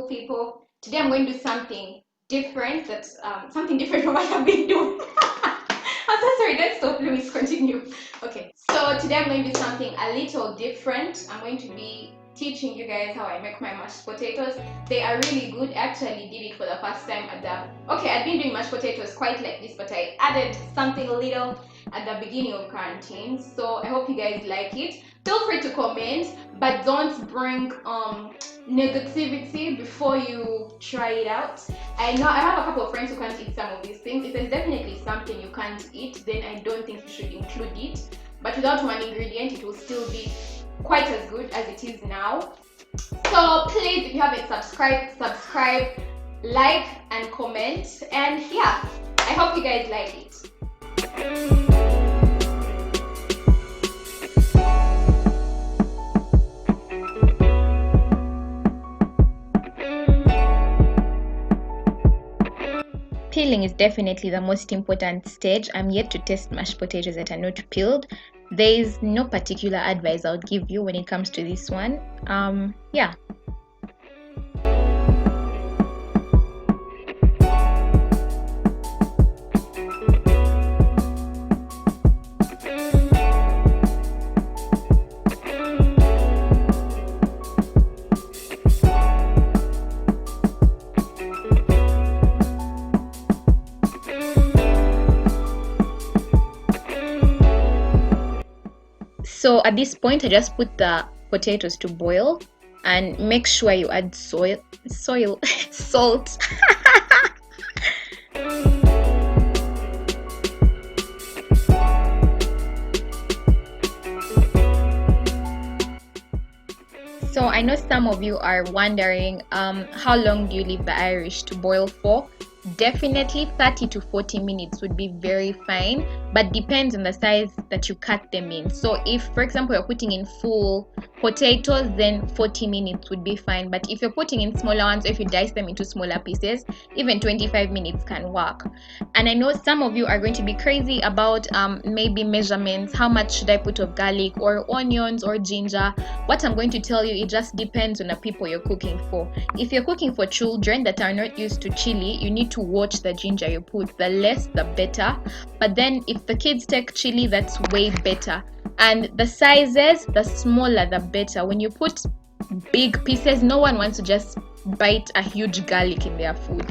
beautiful people. Today I'm going to do something different. That's something different from what I've been doing. I'm so sorry. Let's stop. Let me continue. Okay. So today I'm going to do something a little different. I'm going to be teaching you guys how I make my mashed potatoes. They are really good. I actually did it for the first time at the. Okay, I've been doing mashed potatoes quite like this, but I added something a little at the beginning of quarantine. So I hope you guys like it. Feel free to comment, but don't bring negativity before you try it out. I know I have a couple of friends who can't eat some of these things. If there's definitely something you can't eat, then I don't think you should include it. But without one ingredient, it will still be quite as good as it is now. So please, if you haven't subscribed, like and comment. And yeah, I hope you guys like it. Peeling is definitely the most important stage. I'm yet to test mashed potatoes that are not peeled. There is no particular advice I would give you when it comes to this one. Yeah. So at this point, I just put the potatoes to boil and make sure you add salt. So I know some of you are wondering, how long do you leave the Irish to boil for? Definitely 30 to 40 minutes would be very fine, but depends on the size that you cut them in. So if, for example, you're putting in full potatoes, then 40 minutes would be fine. But if you're putting in smaller ones, or if you dice them into smaller pieces, even 25 minutes can work. And I know some of you are going to be crazy about maybe measurements. How much should I put of garlic or onions or ginger? What I'm going to tell you, it just depends on the people you're cooking for. If you're cooking for children that are not used to chili, you need to watch the ginger you put. The less the better. But then if the kids take chili, that's way better. And the sizes, the smaller the better. When you put big pieces, no one wants to just bite a huge garlic in their food.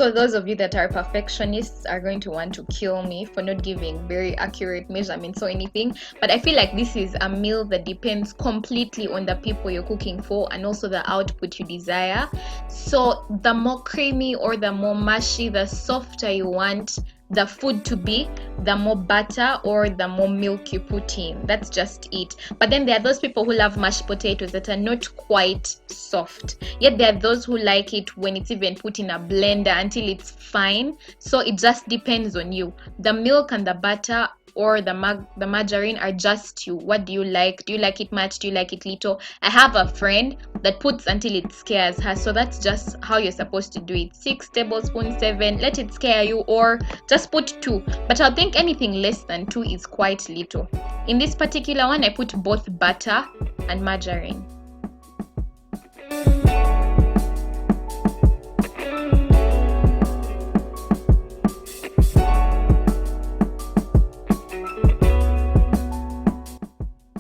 So those of you that are perfectionists are going to want to kill me for not giving very accurate measurements or anything, but I feel like this is a meal that depends completely on the people you're cooking for and also the output you desire. So the more creamy or the more mushy, the softer you want the food to be, the more butter or the more milk you put in. That's just it. But then there are those people who love mashed potatoes that are not quite soft, yet there are those who like it when it's even put in a blender until it's fine. So it just depends on you. The milk and the butter or the margarine are just you. What do you like? Do you like it much? Do you like it little? I have a friend that puts until it scares her, so that's just how you're supposed to do it. 6 tablespoons, 7, let it scare you, or just put 2. But I think anything less than 2 is quite little. In this particular one, I put both butter and margarine.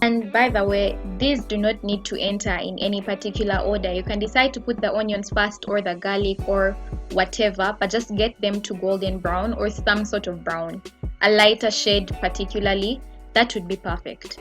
And by the way, these do not need to enter in any particular order. You can decide to put the onions first or the garlic or whatever, but just get them to golden brown or some sort of brown. A lighter shade particularly, that would be perfect.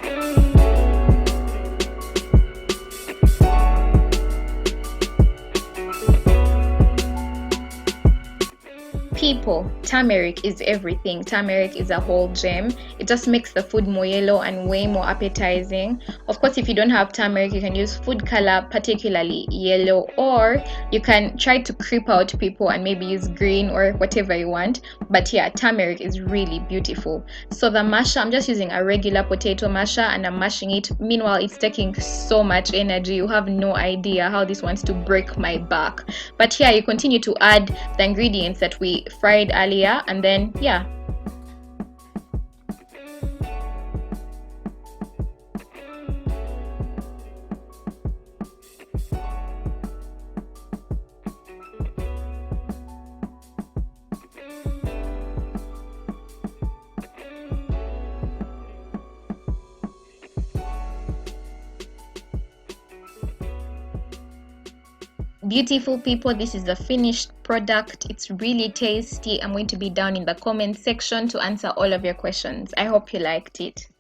People, turmeric is everything. Turmeric is a whole gem. It just makes the food more yellow and way more appetizing. Of course, if you don't have turmeric, you can use food color, particularly yellow, or you can try to creep out people and maybe use green or whatever you want. But yeah, turmeric is really beautiful. So the masher, I'm just using a regular potato masher and I'm mashing it. Meanwhile, it's taking so much energy. You have no idea how this wants to break my back. But yeah, you continue to add the ingredients that we fried earlier, and then yeah, beautiful people, this is the finished product. It's really tasty. I'm going to be down in the comment section to answer all of your questions. I hope you liked it.